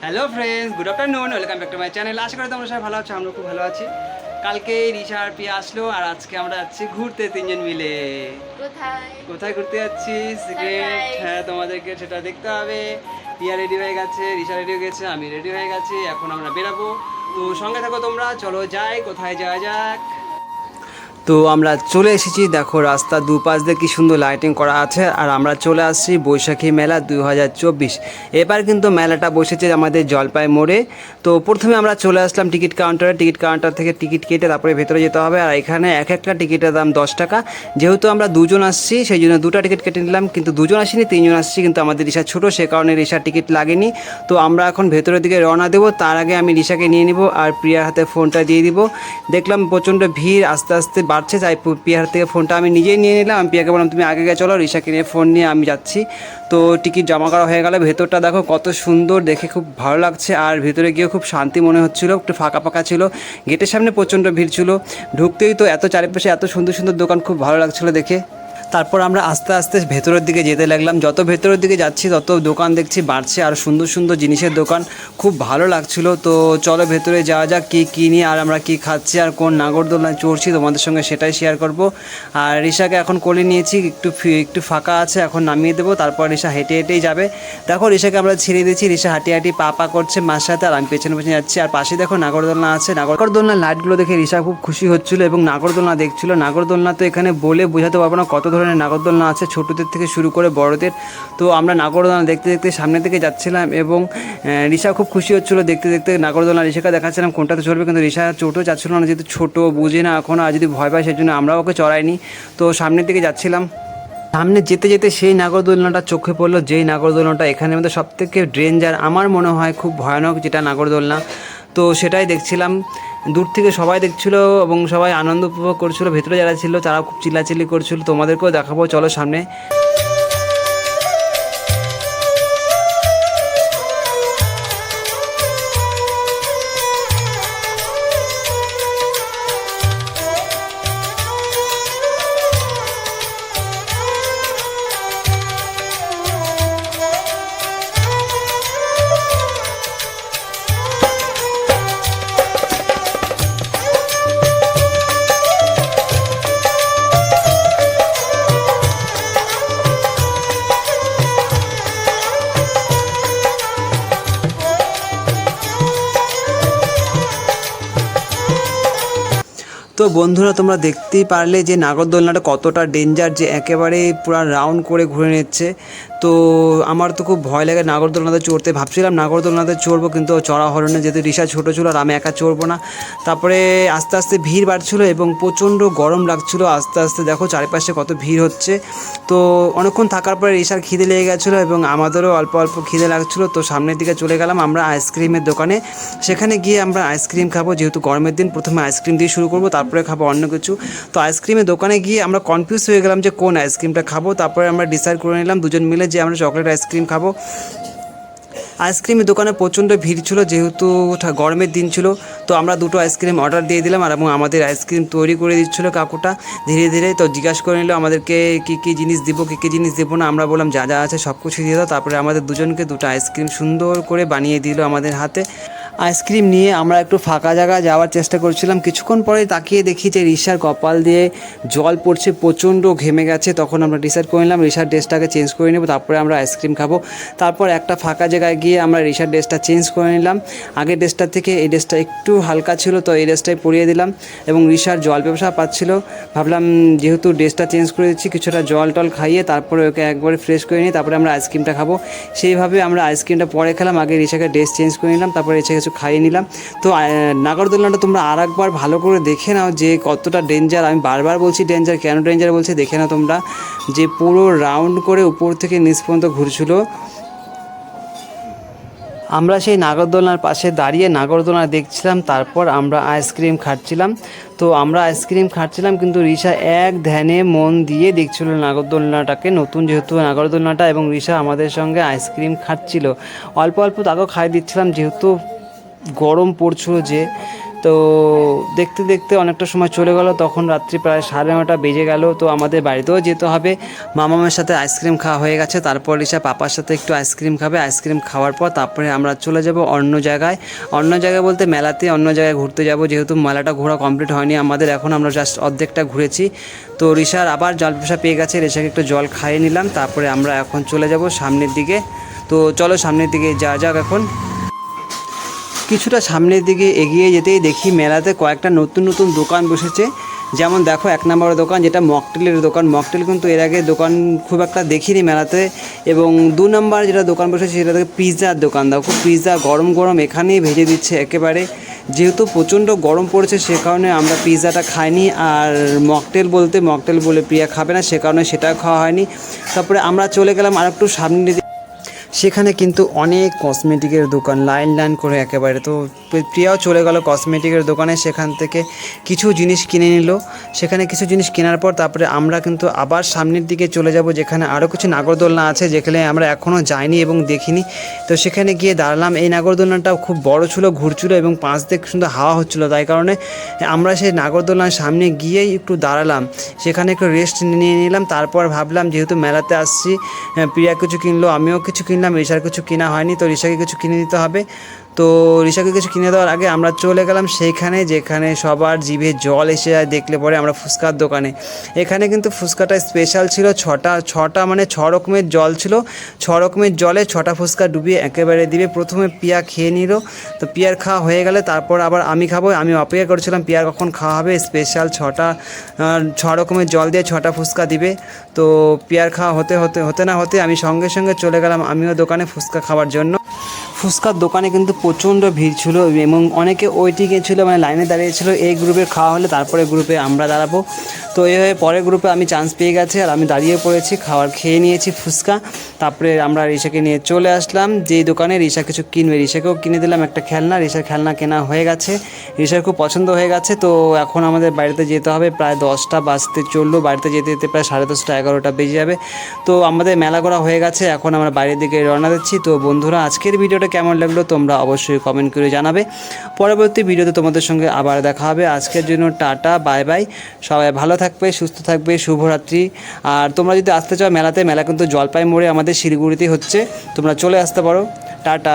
Hello friends, good afternoon, welcome back to my channel. আশা করি তোমরা সবাই ভালো আছো, আমরা খুব ভালো আছি। কালকে রিশা আর পিয়া আসলো আর আজকে আমরা যাচ্ছি ঘুরতে তিনজন মিলে। কোথায় কোথায় ঘুরতে যাচ্ছি সিক্রেট, হ্যাঁ তোমাদেরকে সেটা দেখতে হবে। পিয়া রেডি হয়ে গেছে, রিশা রেডি হয়ে গেছে, আমি রেডি হয়ে গেছি, এখন আমরা বেরাবো। তো সঙ্গে থাকো তোমরা, চলো যাই, কোথায় যাওয়া যাক। তো আমরা চলে এসেছি, দেখো রাস্তা দুপাশ দিয়ে কী সুন্দর লাইটিং করা আছে। আর আমরা চলে আসছি বৈশাখী মেলা 2024। এবার কিন্তু মেলাটা বসেছে আমাদের জলপাই মোড়ে। তো প্রথমে আমরা চলে আসলাম টিকিট কাউন্টারে, টিকিট কাউন্টার থেকে টিকিট কেটে তারপরে ভেতরে যেতে হবে। আর এখানে এক একটা টিকিটের দাম 10 টাকা। যেহেতু আমরা দুজন আসছি সেই জন্য দুটো টিকিট কেটে নিলাম, কিন্তু দুজন আসিনি, তিনজন আসছি, কিন্তু আমাদের রিশা ছোটো, সে কারণে রিশার টিকিট লাগেনি। তো আমরা এখন ভেতরের দিকে রওনা দেবো, তার আগে আমি রিশাকে নিয়ে নিব আর প্রিয়ার হাতে ফোনটা দিয়ে দিব। দেখলাম প্রচণ্ড ভিড় আস্তে আস্তে বাড়ছে, তাই পিয়ার হাত থেকে ফোনটা আমি নিজেই নিয়ে নিলাম। আমি পিয়াকে বললাম তুমি আগে গিয়ে চলো, রিশাকে নিয়ে ফোন নিয়ে আমি যাচ্ছি। তো টিকিট জমা করা হয়ে গেল। ভেতরটা দেখো কত সুন্দর, দেখে খুব ভালো লাগছে। আর ভেতরে গিয়ে খুব শান্তি মনে হচ্ছিলো, একটু ফাঁকা ফাঁকা ছিল। গেটের সামনে প্রচণ্ড ভিড় ছিল, ঢুকতেই তো এত চারিপাশে এত সুন্দর সুন্দর দোকান, খুব ভালো লাগছিলো দেখে। তারপর আমরা আস্তে আস্তে ভেতরের দিকে যেতে লাগলাম। যত ভেতরের দিকে যাচ্ছি তত দোকান দেখছি বাড়ছে, আর সুন্দর সুন্দর জিনিসের দোকান, খুব ভালো লাগছিল। তো চলো ভেতরে যাওয়া যাক, কী কিনি আর আমরা কী খাচ্ছি আর কোন নাগরদোলনায় চড়ছি তোমাদের সঙ্গে সেটাই শেয়ার করব। আর রিশাকে এখন কোলে নিয়েছি, একটু ফাঁকা আছে, এখন নামিয়ে দেবো, তারপর রিশা হেঁটে হেঁটেই যাবে। দেখো রিশাকে আমরা ছেড়ে দিয়েছি, রিশা হাঁটি হাঁটি পা পা করছে মার সাথে, আর আমি পেছনে পেছনে যাচ্ছি। আর পাশে দেখো নাগরদোলনা আছে, নাগরদোলনার লাইটগুলো দেখে রিশা খুব খুশি হচ্ছিলো এবং নাগরদোলনা দেখছিল। নাগরদোলনা তো এখানে বলে বোঝাতে পারবো না কত ধরনের নাগরদোলনা আছে, ছোটোদের থেকে শুরু করে বড়দের। তো আমরা নাগরদোলনা দেখতে দেখতে সামনের দিকে যাচ্ছিলাম এবং রিশা খুব খুশি হচ্ছিলো দেখতে দেখতে নাগরদোলনা। রিশাকে দেখাচ্ছিলাম কোনটাতে চলবে, কিন্তু রিশা ছোটো যাচ্ছিলো না, যেহেতু ছোটো বুঝে না এখন, আর যদি ভয় পায় সেই জন্য আমরাও ওকে চড়াইনি। তো সামনের দিকে যাচ্ছিলাম, সামনে যেতে যেতে সেই নাগরদোলনাটা চোখে পড়লো, যেই নাগরদোলনাটা এখানের মধ্যে সবথেকে ডেঞ্জার আমার মনে হয়, খুব ভয়ানক যেটা নাগরদোলনা। তো সেটাই দেখছিলাম, দূর থেকে সবাই দেখছিল এবং সবাই আনন্দ উপভোগ করছিল। ভেতরে যারা ছিল তারা খুব চিল্লাচিল্লি করছিল, তোমাদেরকেও দেখাবো, চলো সামনে। তো বন্ধুরা তোমরা দেখতেই পারলে যে নাগরদোলনাটা কতটা ডেঞ্জার, যে একেবারে পুরো রাউন্ড করে ঘুরে নিচ্ছে। তো আমার তো খুব ভয় লাগে নাগরদোলনাতে চড়তে, ভাবছিলাম নাগরদোলনাতে চড়বো, কিন্তু চড়া হলো না, যেহেতু রিশা ছোটো ছিল আর আমি একা চড়বো না। তারপরে আস্তে আস্তে ভিড় বাড়ছিলো এবং প্রচণ্ড গরম লাগছিলো। আস্তে আস্তে দেখো চারিপাশে কত ভিড় হচ্ছে। তো অনেকক্ষণ থাকার পরে রিশার খিদে লেগে গেছিলো এবং আমাদেরও অল্প অল্প খিদে লাগছিলো। তো সামনের দিকে চলে গেলাম আমরা আইসক্রিমের দোকানে, সেখানে গিয়ে আমরা আইসক্রিম খাবো, যেহেতু গরমের দিন, প্রথমে আইসক্রিম দিয়ে শুরু করবো, তারপরে খাবো অন্য কিছু। তো আইসক্রিমের দোকানে গিয়ে আমরা কনফিউজ হয়ে গেলাম যে কোন আইসক্রিমটা খাবো। তারপরে আমরা ডিসাইড করে নিলাম দুজন মিলে যে আমরা চকলেট আইসক্রিম খাবো। আইসক্রিমের দোকানে প্রচণ্ড ভিড় ছিল, যেহেতু গরমের দিন ছিল। তো আমরা দুটো আইসক্রিম অর্ডার দিয়ে দিলাম, আর এবং আমাদের আইসক্রিম তৈরি করে দিচ্ছিলো কাকুটা ধীরে ধীরে। তো জিজ্ঞাসা করে নিল আমাদেরকে কী কী জিনিস দিব, কী কী জিনিস দেবো না। আমরা বললাম যা যা আছে সব কিছু দিয়ে দাও। তারপরে আমাদের দুজনকে দুটো আইসক্রিম সুন্দর করে বানিয়ে দিল আমাদের হাতে। আইসক্রিম নিয়ে আমরা একটু ফাঁকা জায়গা যাওয়ার চেষ্টা করছিলাম। কিছুক্ষণ পরে তাকিয়ে দেখি যে রিশার কপাল দিয়ে জল পড়ছে, প্রচণ্ড ঘেমে গেছে। তখন আমরা ডিসাইড করে নিলাম রিশার ড্রেসটাকে চেঞ্জ করে নেব, তারপরে আমরা আইসক্রিম খাবো। তারপর একটা ফাঁকা জায়গায় গিয়ে আমরা রিশার ড্রেসটা চেঞ্জ করে নিলাম। আগের ড্রেসটার থেকে এই ড্রেসটা একটু হালকা ছিল, তো এই ড্রেসটাই পরিয়ে দিলাম। এবং রিশার জল পেপাসা পাচ্ছিল, ভাবলাম যেহেতু ড্রেসটা চেঞ্জ করে দিচ্ছি, কিছুটা জল টল খাইয়ে তারপরে ওকে একবারে ফ্রেশ করে নিই, তারপরে আমরা আইসক্রিমটা খাবো। সেইভাবে আমরা আইসক্রিমটা পরে খেলাম, আগে রিশাকে ড্রেস চেঞ্জ করে নিলাম, তারপরে রিশাকে কিছু খাইয়ে নিলাম। তো নাগরদোলনাটা তোমরা আর একবার ভালো করে দেখে নাও যে কতটা ডেঞ্জার। আমি বারবার বলছি ডেঞ্জার, কেন ডেঞ্জার বলছি দেখে নাও তোমরা, যে পুরো রাউন্ড করে উপর থেকে নিচ পর্যন্ত ঘুরছিল। আমরা সেই নাগরদোলনার পাশে দাঁড়িয়ে নাগরদোলনা দেখছিলাম, তারপর আমরা আইসক্রিম খাচ্ছিলাম। তো আমরা আইসক্রিম খাচ্ছিলাম, কিন্তু রিশা এক ধ্যানে মন দিয়ে দেখছিল নাগরদোলনাটাকে, নতুন যেহেতু নাগরদোলনাটা, এবং রিশা আমাদের সঙ্গে আইসক্রিম খাচ্ছিল। অল্প অল্প তাকেও খাই দিচ্ছিলাম, যেহেতু গরম পড়ছিল যে। তো তো দেখতে দেখতে অনেকটা সময় চলে গেল, তখন রাত্রি প্রায় 9:30 বেজে গেল। তো আমাদের বাড়িতেও যেতে হবে। মামামের সাথে আইসক্রিম খাওয়া হয়ে গেছে, তারপর রিশা পাপার সাথে একটু আইসক্রিম খাবে। আইসক্রিম খাওয়ার পর তারপরে আমরা চলে যাব অন্য জায়গায় বলতে মেলাতে, অন্য জায়গায় ঘুরতে যাব, যেহেতু মেলাটা ঘোরা কমপ্লিট হয়নি আমাদের, এখন আমরা জাস্ট অর্ধেকটা ঘুরেছি। তো রিশার আবার জল পেশা পেয়ে গেছে, রিশাকে একটু জল খাইয়ে নিলাম, তারপরে আমরা এখন চলে যাব সামনের দিকে। তো চলো সামনের দিকে যাওয়া যাক। এখন কিছুটা সামনের দিকে এগিয়ে যেতেই দেখি মেলাতে কয়েকটা নতুন নতুন দোকান বসেছে। যেমন দেখো 1 নম্বর দোকান, যেটা মকটেলের দোকান। মকটেল কিন্তু এর আগে দোকান খুব একটা দেখিনি মেলাতে। এবং 2 নম্বর যেটা দোকান বসেছে সেটা থেকে পিৎজার দোকান। দেখো পিৎজা গরম গরম এখানেই ভেজে দিচ্ছে একেবারে। যেহেতু প্রচণ্ড গরম পড়েছে সে কারণে আমরা পিৎজাটা খাইনি। আর মকটেল বলে প্রিয়া খাবে না, সে কারণে সেটাও খাওয়া হয়নি। তারপরে আমরা চলে গেলাম আর একটু সামনে, সেখানে কিন্তু অনেক কসমেটিকের দোকান, লাইন করে একেবারে। তো প্রিয়াও চলে গেল কসমেটিকের দোকানে, সেখান থেকে কিছু জিনিস কিনে নিল। সেখানে কিছু জিনিস কেনার পর তারপরে আমরা কিন্তু আবার সামনের দিকে চলে যাব, যেখানে আরও কিছু নাগরদোলনা আছে, যেখানে আমরা এখনও যাইনি এবং দেখিনি। তো সেখানে গিয়ে দাঁড়ালাম। এই নাগরদোলনাটাও খুব বড় ছিল, ঘুরছিল এবং পাশ দিয়ে সুন্দর হাওয়া হচ্ছিলো, তাই কারণে আমরা সেই নাগরদোলনার সামনে গিয়েই একটু দাঁড়ালাম, সেখানে একটু রেস্ট নিয়ে নিলাম। তারপর ভাবলাম যেহেতু মেলাতে আসছি, প্রিয়া কিছু কিনলো, আমিও কিছু কিনলাম, রিশার কিছু কেনা হয়নি, তো রিশাকে কিছু কিনে দিতে হবে। তো রিশাকে কিছু কিনে দেওয়ার আগে আমরা চলে গেলাম সেইখানে, যেখানে সবার জিভে জল এসে যায় দেখলে পরে, আমরা ফুচকার দোকানে। এখানে কিন্তু ফুচকাটা স্পেশাল ছিল, ছটা মানে 6 রকমের জল ছিল, 6 রকমের জলে 6টা ফুচকা ডুবিয়ে একেবারে দিবে। প্রথমে পিয়া খেয়ে নিল, তো পিয়ার খাওয়া হয়ে গেলে তারপর আবার আমি খাবো। আমি অপেক্ষা করছিলাম পিয়ার কখন খাওয়া হবে, স্পেশাল 6 রকমের জল দিয়ে 6টা ফুচকা দিবে। তো পিয়ার খাওয়া হতে না হতে আমি সঙ্গে সঙ্গে চলে গেলাম আমিও দোকানে ফুচকা খাওয়ার জন্য। ফুচকার দোকানে কিন্তু প্রচণ্ড ভিড় ছিল এবং অনেকে ওয়েটিংয়ে ছিল, মানে লাইনে দাঁড়িয়েছিল। এই গ্রুপের খাওয়া হলে তারপরে গ্রুপে আমরা দাঁড়াবো। তো এইভাবে পরের গ্রুপে আমি চান্স পেয়ে গেছি আর আমি দাঁড়িয়ে পড়েছি, খেয়ে নিয়েছি ফুচকা। তারপরে আমরা রিশাকে নিয়ে চলে আসলাম যেই দোকানে রিশা কিছু কিনবে। রিশাকেও কিনে দিলাম একটা খেলনা, রিশার খেলনা কেনা হয়ে গেছে, রিশার খুব পছন্দ হয়ে গেছে। তো এখন আমাদের বাড়িতে যেতে হবে, প্রায় 10টা বাজতে চললো, বাড়িতে যেতে যেতে প্রায় 10:30 11টা বেজে যাবে। তো আমাদের মেলা করা হয়ে গেছে, এখন আমরা বাইরের দিকে রওনা দিচ্ছি। তো বন্ধুরা, আজকের ভিডিওটা কেমন লাগলো তোমরা অবশ্যই কমেন্ট করে জানাবে। পরবর্তী ভিডিওতে তোমাদের সঙ্গে আবার দেখা হবে। আজকের জন্য টাটা, বাই বাই। সবাই ভালো থাকবে, সুস্থ থাকবে, শুভরাত্রি। আর তোমরা যদি আসতে চাও মেলা কিন্তু জলপাইগুড়ি আমাদের শিলিগুড়িতেই হচ্ছে, তোমরা চলে আসতে পারো। টাটা।